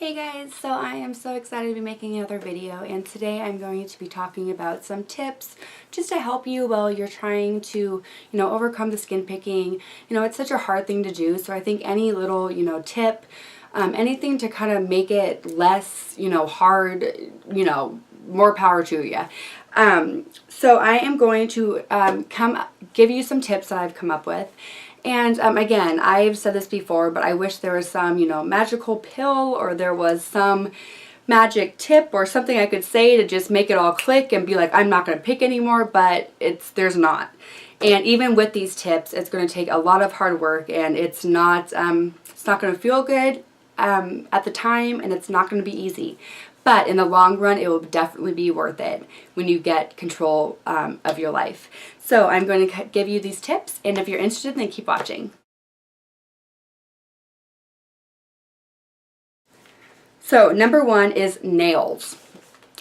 Hey guys, so I am so excited to be making another video, and today I'm going to be talking about some tips just to help you while you're trying to, overcome the skin picking. It's such a hard thing to do, so I think any little, tip, anything to kind of make it less, hard, more power to you. So I am going to give you some tips that I've come up with. And again, I've said this before, but I wish there was some, magical pill or there was some magic tip or something I could say to just make it all click and be like, I'm not going to pick anymore, but there's not. And even with these tips, it's going to take a lot of hard work, and it's not going to feel good at the time, and it's not going to be easy. But in the long run, it will definitely be worth it when you get control of your life. So I'm going to give you these tips, and if you're interested, then keep watching. So number one is nails.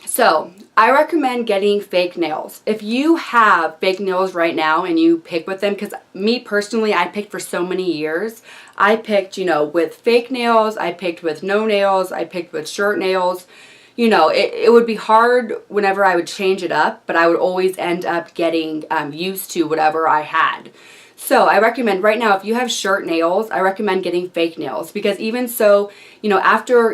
So I recommend getting fake nails. If you have fake nails right now and you pick with them, because me personally, I picked for so many years. I picked, with fake nails, I picked with no nails, I picked with short nails. It would be hard whenever I would change it up, but I would always end up getting used to whatever I had. So I recommend right now, if you have short nails, I recommend getting fake nails, because even so, after,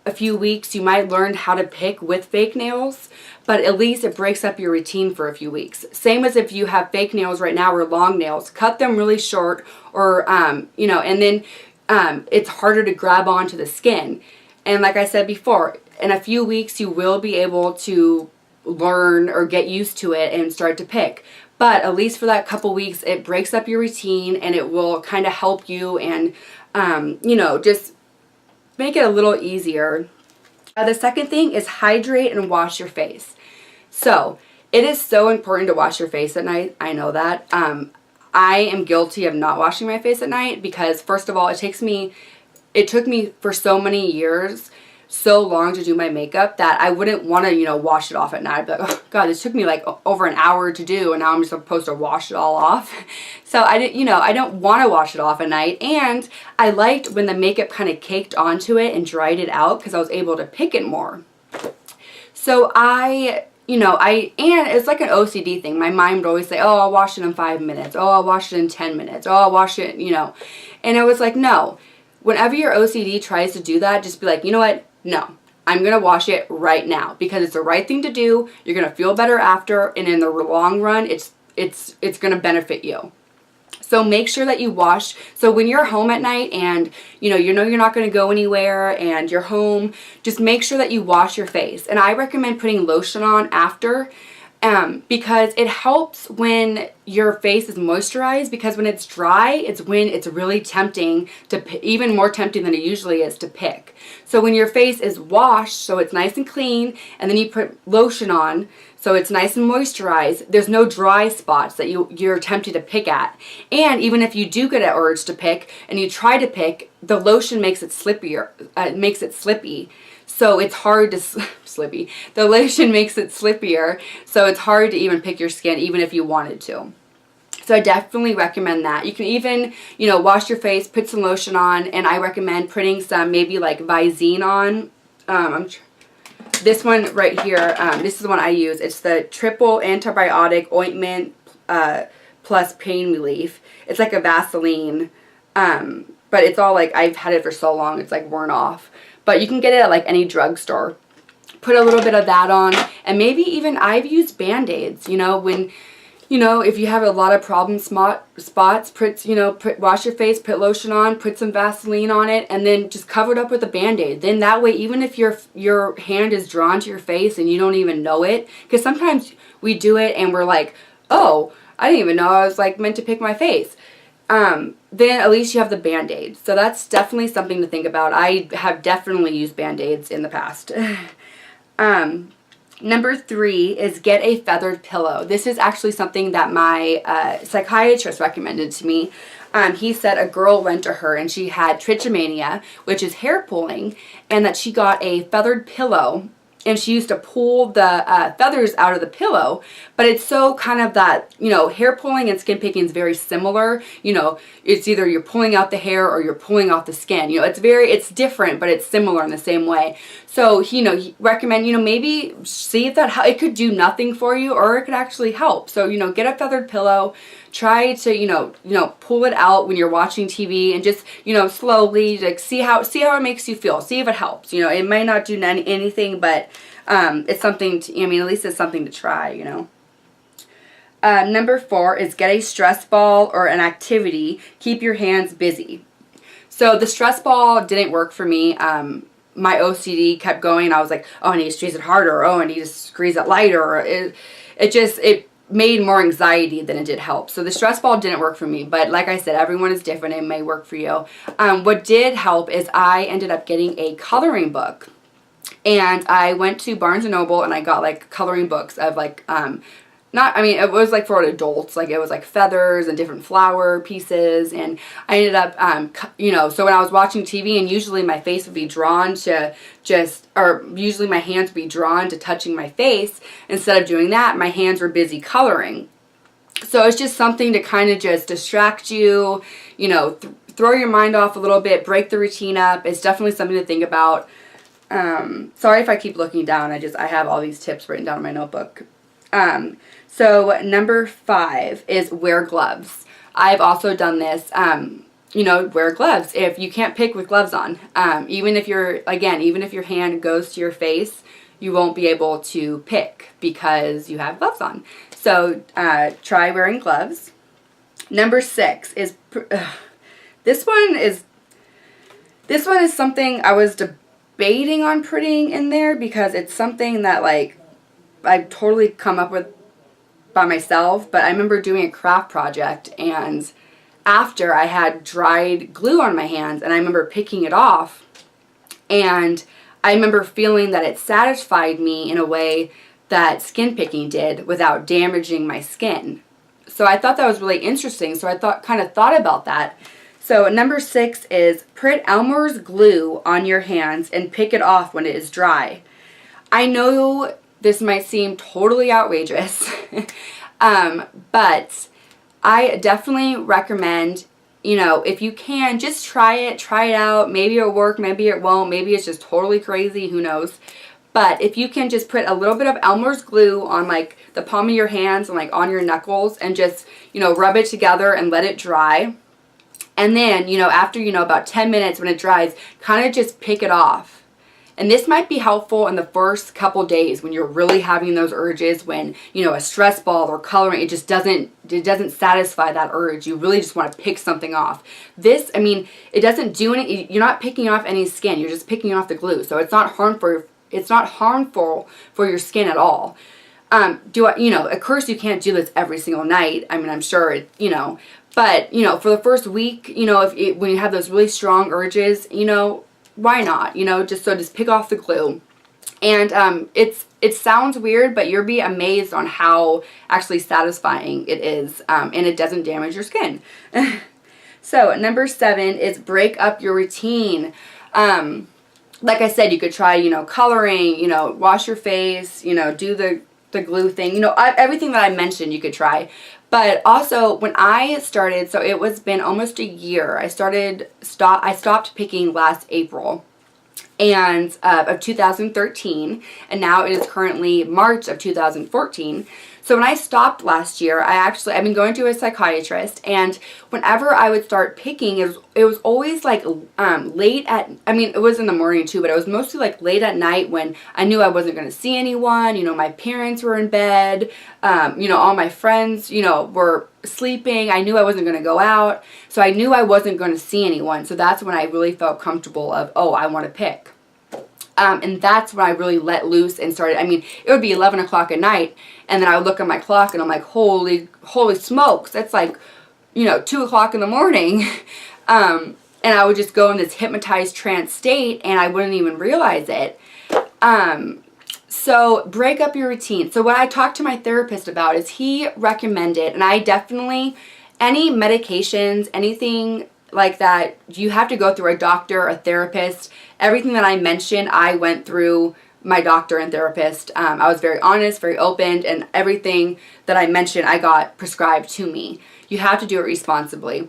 a few weeks, you might learn how to pick with fake nails, but at least it breaks up your routine for a few weeks. Same as if you have fake nails right now or long nails, cut them really short, or, and then it's harder to grab onto the skin. And like I said before, in a few weeks, you will be able to learn or get used to it and start to pick. But at least for that couple weeks, it breaks up your routine, and it will kind of help you and, just make it a little easier. The second thing is hydrate and wash your face. So it is so important to wash your face at night. I know that. I am guilty of not washing my face at night because, first of all, it took me for so many years, so long to do my makeup that I wouldn't want to, wash it off at night. I'd be like, oh God, this took me like over an hour to do, and now I'm supposed to wash it all off. So I don't want to wash it off at night. And I liked when the makeup kind of caked onto it and dried it out, because I was able to pick it more. So and it's like an OCD thing. My mind would always say, oh, I'll wash it in 5 minutes. Oh, I'll wash it in 10 minutes. Oh, I'll wash it, And I was like, no. Whenever your OCD tries to do that, just be like, you know what? No, I'm going to wash it right now, because it's the right thing to do. You're going to feel better after, and in the long run, it's going to benefit you. So make sure that you wash. So when you're home at night and you're not going to go anywhere and you're home, just make sure that you wash your face. And I recommend putting lotion on after, because it helps when your face is moisturized, because when it's dry, it's when it's really tempting to, even more tempting than it usually is to pick. So when your face is washed, so it's nice and clean, and then you put lotion on, so it's nice and moisturized, there's no dry spots that you're tempted to pick at. And even if you do get an urge to pick and you try to pick, the lotion makes it slippier, makes it slippy. So it's hard to, slippy, the lotion makes it slippier, so it's hard to even pick your skin even if you wanted to. So I definitely recommend that. You can even, wash your face, put some lotion on, and I recommend putting some maybe like Visine on. This one right here, this is the one I use. It's the triple antibiotic ointment plus pain relief. It's like a Vaseline, but it's all like, I've had it for so long, it's like worn off. But you can get it at like any drugstore. Put a little bit of that on, and maybe even I've used Band-Aids, when, if you have a lot of problem spots, wash your face, put lotion on, put some Vaseline on it, and then just cover it up with a Band-Aid. Then that way, even if your hand is drawn to your face and you don't even know it, because sometimes we do it and we're like, oh, I didn't even know I was like meant to pick my face. Then at least you have the Band-Aid. So that's definitely something to think about. I have definitely used Band-Aids in the past. Number 3 is get a feathered pillow. This is actually something that my psychiatrist recommended to me. He said a girl went to her and she had trichomania, which is hair pulling, and that she got a feathered pillow and she used to pull the feathers out of the pillow, but it's so kind of that, you know, hair pulling and skin picking is very similar. You know, it's either you're pulling out the hair or you're pulling off the skin. You know, it's different, but it's similar in the same way. So, you know, he recommend, you know, maybe see if it could do nothing for you, or it could actually help. So, you know, get a feathered pillow, try to, you know, pull it out when you're watching TV, and just, you know, slowly, like, see how it makes you feel. See if it helps. You know, it might not do anything, but it's something to, I mean, at least it's something to try, you know. Number 4 is get a stress ball or an activity. Keep your hands busy. So the stress ball didn't work for me. My OCD kept going. I was like, oh, I need to squeeze it harder. Oh, I need to squeeze it lighter. It made more anxiety than it did help. So the stress ball didn't work for me. But like I said, everyone is different. It may work for you. What did help is I ended up getting a coloring book. And I went to Barnes & Noble and I got like coloring books of like, it was like for adults, like it was like feathers and different flower pieces, and I ended up, you know, so when I was watching TV, and usually my face would be drawn to usually my hands would be drawn to touching my face, instead of doing that, my hands were busy coloring. So it's just something to kind of just distract you, you know, throw your mind off a little bit, break the routine up. It's definitely something to think about. Sorry if I keep looking down, I have all these tips written down in my notebook. So number 5 is wear gloves. I've also done this, you know, wear gloves if you can't pick with gloves on. Even if your hand goes to your face, you won't be able to pick because you have gloves on. So, try wearing gloves. Number 6 is, this one is something I was debating on putting in there, because it's something that, like, I've totally come up with by myself, but I remember doing a craft project, and after I had dried glue on my hands, and I remember picking it off, and I remember feeling that it satisfied me in a way that skin picking did without damaging my skin. So I thought that was really interesting, so I kind of thought about that. So number 6 is put Elmer's glue on your hands and pick it off when it is dry. I know this might seem totally outrageous, but I definitely recommend, you know, if you can, just try it out. Maybe it'll work, maybe it won't, maybe it's just totally crazy, who knows. But if you can just put a little bit of Elmer's glue on like the palm of your hands and like on your knuckles, and just, you know, rub it together and let it dry. And then, you know, after, you know, about 10 minutes when it dries, kind of just pick it off. And this might be helpful in the first couple days when you're really having those urges, when, you know, a stress ball or coloring, it doesn't satisfy that urge. You really just want to pick something off. This, I mean, it doesn't do any, you're not picking off any skin. You're just picking off the glue. So it's not harmful for your skin at all. You know, of course you can't do this every single night. I mean, I'm sure, you know, but, you know, for the first week, you know, when you have those really strong urges, you know, why not? You know, just pick off the glue. And it sounds weird, but you'll be amazed on how actually satisfying it is, and it doesn't damage your skin. So number 7 is break up your routine. Like I said, you could try, you know, coloring, you know, wash your face, you know, do the glue thing, you know, everything that I mentioned you could try. But also when I started, so it was been almost a year, I stopped picking last April and of 2013, and now it is currently March of 2014. So when I stopped last year, I've been going to a psychiatrist, and whenever I would start picking, it was always like late at, I mean, it was in the morning too, but it was mostly like late at night when I knew I wasn't going to see anyone. You know, my parents were in bed, you know, all my friends, you know, were sleeping. I knew I wasn't going to go out, so I knew I wasn't going to see anyone. So that's when I really felt comfortable of, oh, I want to pick. And that's when I really let loose and started. I mean, it would be 11 o'clock at night, and then I would look at my clock and I'm like, holy smokes, that's like, you know, 2 o'clock in the morning. And I would just go in this hypnotized trance state, and I wouldn't even realize it. So break up your routine. So what I talked to my therapist about is he recommended, and I definitely, any medications, anything like that, you have to go through a doctor, a therapist. Everything that I mentioned, I went through my doctor and therapist. I was very honest, very open, and everything that I mentioned I got prescribed to me. You have to do it responsibly.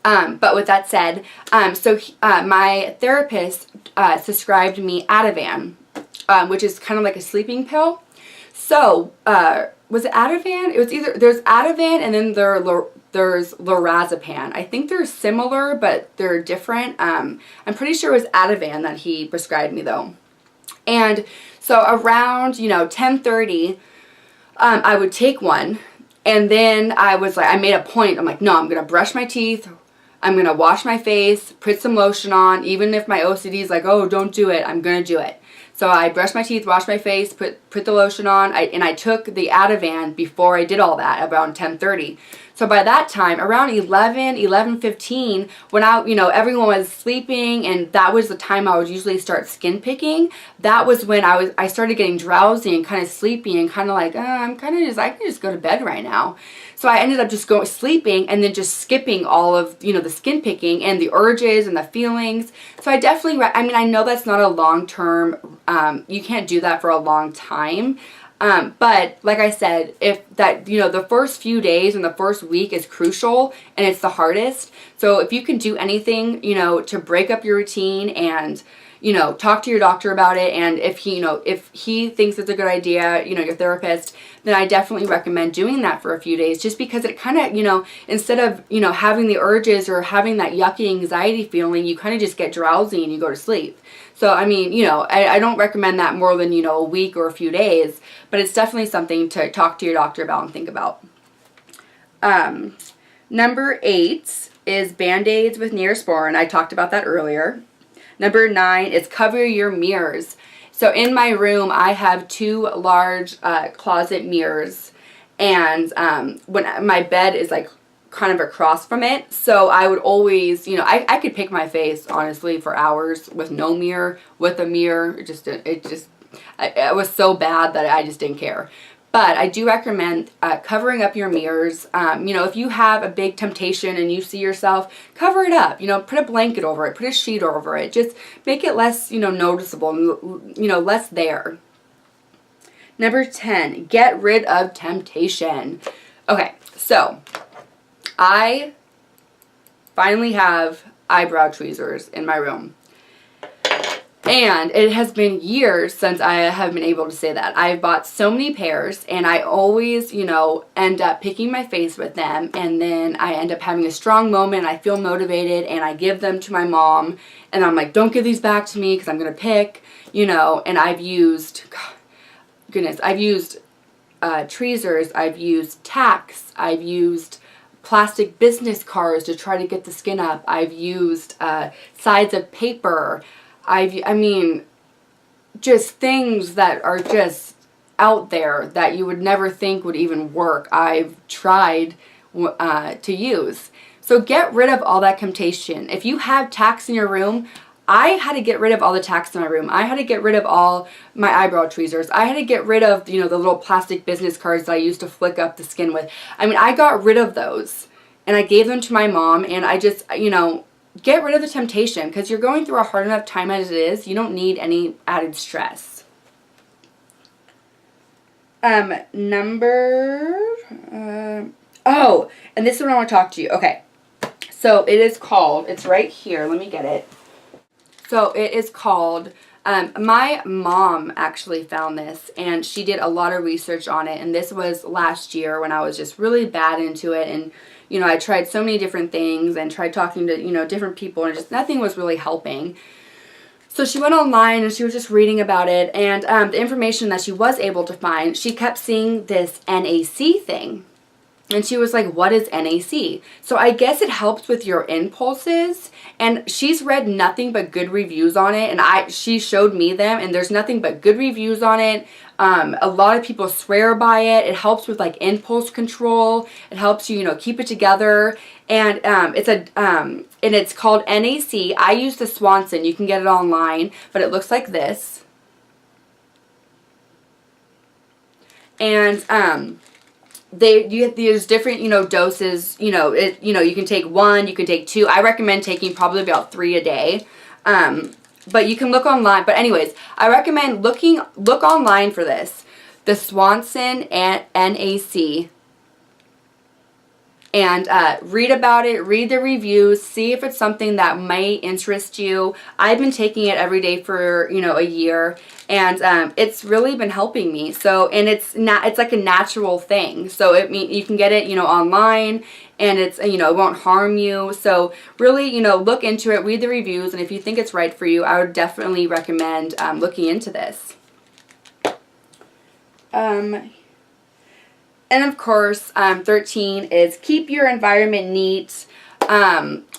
But with that said, my therapist prescribed me Ativan, which is kind of like a sleeping pill. So, was it Ativan? It was either, there's Ativan and then there's lorazepam. I think they're similar, but they're different. I'm pretty sure it was Ativan that he prescribed me though. And so around, 10:30, I would take one, and then I was like, I made a point. I'm like, no, I'm going to brush my teeth. I'm going to wash my face, put some lotion on. Even if my OCD is like, oh, don't do it, I'm going to do it. So I brushed my teeth, washed my face, put the lotion on, and I took the Ativan before I did all that, around 10:30. So by that time, around 11:15, when everyone was sleeping, and that was the time I would usually start skin picking, that was when I started getting drowsy and kind of sleepy and kind of like, I can just go to bed right now. So I ended up just sleeping and then just skipping all of, the skin picking and the urges and the feelings. So I definitely, I know that's not a long-term, you can't do that for a long time. But like I said, if that, the first few days and the first week is crucial and it's the hardest. So if you can do anything, to break up your routine and, talk to your doctor about it. And if he thinks it's a good idea, your therapist, then I definitely recommend doing that for a few days, just because it kind of, instead of, having the urges or having that yucky anxiety feeling, you kind of just get drowsy and you go to sleep. So, I don't recommend that more than, a week or a few days, but it's definitely something to talk to your doctor about and think about. Number 8 is Band-Aids with Neosporin. I talked about that earlier. Number 9 is cover your mirrors. So in my room, I have 2 large closet mirrors, and when my bed is like kind of across from it, so I would always, I could pick my face honestly for hours with no mirror, with a mirror. It was so bad that I just didn't care. But I do recommend covering up your mirrors. If you have a big temptation and you see yourself, cover it up. Put a blanket over it, put a sheet over it. Just make it less, noticeable, less there. Number 10, get rid of temptation. Okay, so I finally have eyebrow tweezers in my room. And it has been years since I have been able to say that. I've bought so many pairs, and I always, end up picking my face with them, and then I end up having a strong moment, I feel motivated, and I give them to my mom, and I'm like, don't give these back to me because I'm going to pick, and I've used, I've used tweezers, I've used tacks, I've used plastic business cards to try to get the skin up, I've used sides of paper, just things that are just out there that you would never think would even work. I've tried to use. So get rid of all that temptation. If you have tacks in your room, I had to get rid of all the tacks in my room. I had to get rid of all my eyebrow tweezers. I had to get rid of, the little plastic business cards that I used to flick up the skin with. I got rid of those, and I gave them to my mom, and I just, get rid of the temptation, because you're going through a hard enough time as it is. You don't need any added stress. And this is what I want to talk to you. Okay, so it is called, it's right here, let me get it. So it is called, my mom actually found this, and she did a lot of research on it, and this was last year when I was just really bad into it, and I tried so many different things and tried talking to, different people, and just nothing was really helping. So she went online and she was just reading about it, and the information that she was able to find, she kept seeing this NAC thing. And she was like, what is NAC? So I guess it helps with your impulses. And she's read nothing but good reviews on it. And she showed me them, and there's nothing but good reviews on it. A lot of people swear by it. It helps with like impulse control. It helps you, keep it together. And it's called NAC. I use the Swanson. You can get it online, but it looks like this. And there's different doses. You can take 1, you can take 2. I recommend taking probably about 3 a day. but you can look online. But anyways, I recommend look online for this. The Swanson NAC. And read about it, read the reviews, see if it's something that might interest you. I've been taking it every day for, you know, a year, and it's really been helping me. So, and it's like a natural thing. So you can get it, you know, online, and it's, you know, it won't harm you. So really, you know, look into it, read the reviews, and if you think it's right for you, I would definitely recommend looking into this. And of course, 13 is keep your environment neat.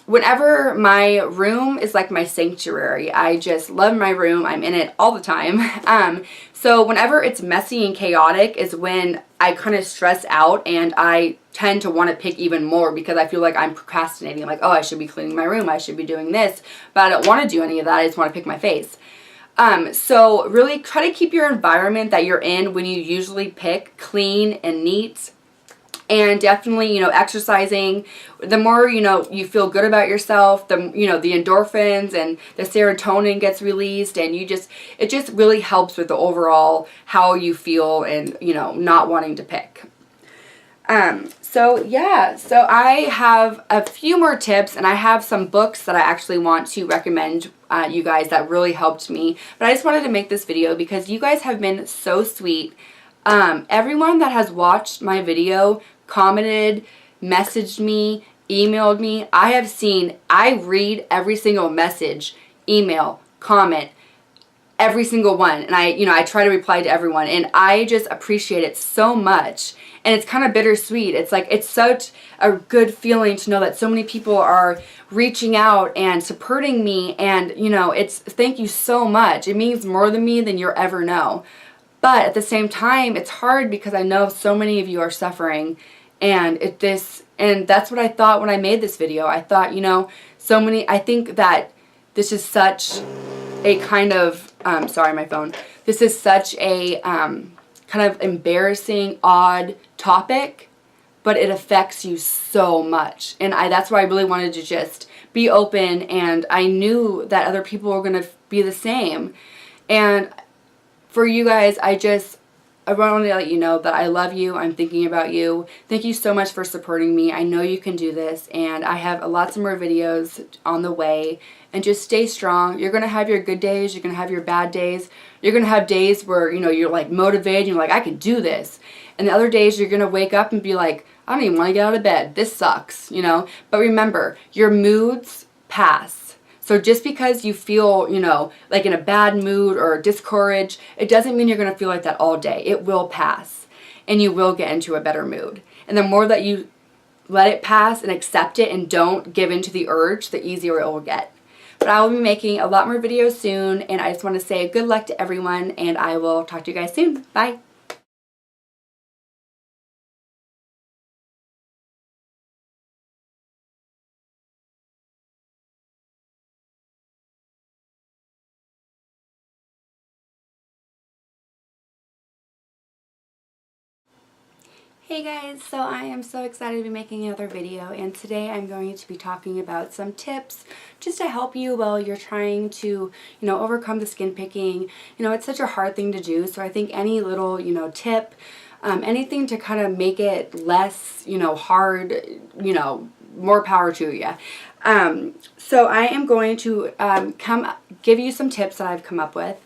Whenever my room is like my sanctuary, I just love my room. I'm in it all the time. So whenever it's messy and chaotic is when I kind of stress out, and I tend to want to pick even more because I feel like I'm procrastinating. Like, oh, I should be cleaning my room. I should be doing this. But I don't want to do any of that. I just want to pick my face. So really try to keep your environment that you're in when you usually pick clean and neat. And definitely, you know, exercising. The more, you know, you feel good about yourself, the, you know, the endorphins and the serotonin gets released, and it just really helps with the overall how you feel and, you know, not wanting to pick. So yeah, so I have a few more tips, and I have some books that I actually want to recommend you guys that really helped me. But I just wanted to make this video because you guys have been so sweet. Everyone that has watched my video, commented, messaged me, emailed me, I read every single message, email, comment, every single one, and I try to reply to everyone, and I just appreciate it so much. And it's kind of bittersweet. It's like, it's such a good feeling to know that so many people are reaching out and supporting me, and you know, thank you so much. It means more to me than you'll ever know. But at the same time, it's hard because I know so many of you are suffering, and that's what I thought when I made this video. I thought, you know, I think that this is such a kind of, sorry, my phone. This is such a kind of embarrassing, odd topic, but it affects you so much. And that's why I really wanted to just be open, and I knew that other people were going to be the same. And for you guys, I want to let you know that I love you. I'm thinking about you. Thank you so much for supporting me. I know you can do this, and I have lots of more videos on the way. And just stay strong. You're going to have your good days. You're going to have your bad days. You're going to have days where, you know, you're like motivated. You're like, I can do this. And the other days you're going to wake up and be like, I don't even want to get out of bed. This sucks, you know. But remember, your moods pass. So just because you feel, you know, like in a bad mood or discouraged, it doesn't mean you're going to feel like that all day. It will pass, and you will get into a better mood. And the more that you let it pass and accept it and don't give in to the urge, the easier it will get. But I will be making a lot more videos soon, and I just want to say good luck to everyone, and I will talk to you guys soon. Bye. Hey guys, so I am so excited to be making another video, and today I'm going to be talking about some tips just to help you while you're trying to, you know, overcome the skin picking. You know, it's such a hard thing to do, so I think any little, you know, tip, anything to kind of make it less, you know, hard, you know, more power to you. So I am going to give you some tips that I've come up with.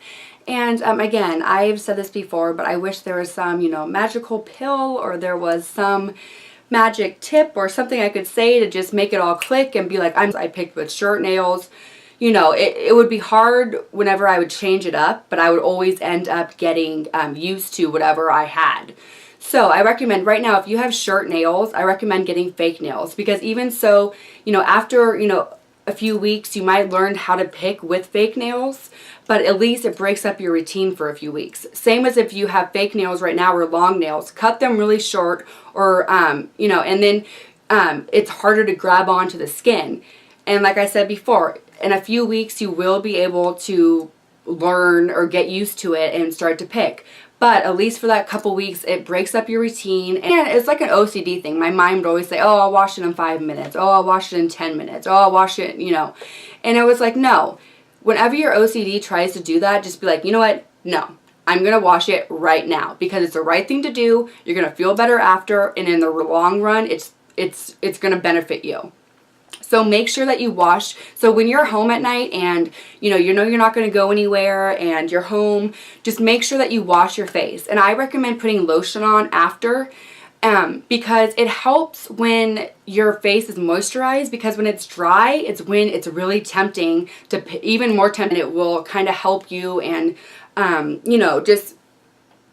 And again, I've said this before, but I wish there was some, you know, magical pill, or there was some magic tip or something I could say to just make it all click and be like, I picked with short nails. You know, it would be hard whenever I would change it up, but I would always end up getting used to whatever I had. So I recommend right now, if you have short nails, I recommend getting fake nails, because even so, you know, after, you know, a few weeks, you might learn how to pick with fake nails, but at least it breaks up your routine for a few weeks. Same as if you have fake nails right now or long nails, cut them really short, or, you know, and then it's harder to grab onto the skin. And like I said before, in a few weeks, you will be able to learn or get used to it and start to pick. But at least for that couple weeks, it breaks up your routine. And it's like an OCD thing. My mind would always say, oh, I'll wash it in 5 minutes. Oh, I'll wash it in 10 minutes. Oh, I'll wash it, you know. And it was like, no. whenever your OCD tries to do that, just be like, you know what? No. I'm going to wash it right now because it's the right thing to do. You're going to feel better after, and in the long run, it's going to benefit you. So make sure that you wash. So when you're home at night and you know you're not going to go anywhere and you're home, just make sure that you wash your face. And I recommend putting lotion on after because it helps when your face is moisturized, because when it's dry, it's when it's really tempting to, even more tempting. It will kind of help you and, you know, just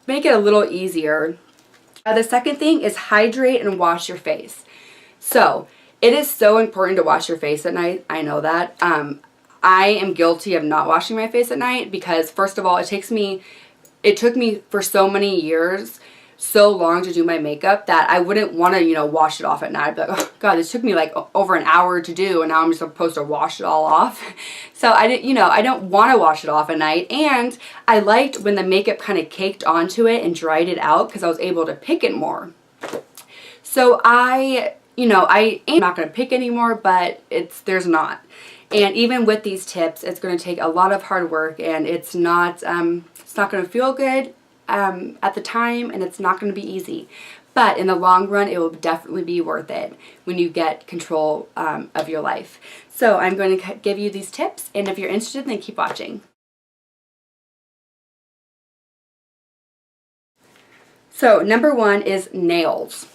make it a little easier. The second thing is hydrate and wash your face. So it is so important to wash your face at night. I know that. I am guilty of not washing my face at night because, first of all, it took me for so many years, so long to do my makeup that I wouldn't want to, you know, wash it off at night. I'd be like, oh God, this took me like over an hour to do, and now I'm supposed to wash it all off. So I didn't, you know, I don't want to wash it off at night. And I liked when the makeup kind of caked onto it and dried it out because I was able to pick it more. So you know, I am not going to pick anymore, but there's not. And even with these tips, it's going to take a lot of hard work, and it's not going to feel good at the time, and it's not going to be easy. But in the long run, it will definitely be worth it when you get control of your life. So I'm going to give you these tips, and if you're interested, then keep watching. So number one is nails.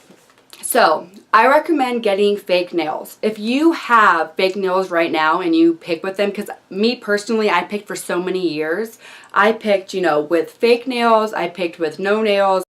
So I recommend getting fake nails. If you have fake nails right now and you pick with them, because me personally, I picked for so many years. I picked, you know, with fake nails, I picked with no nails.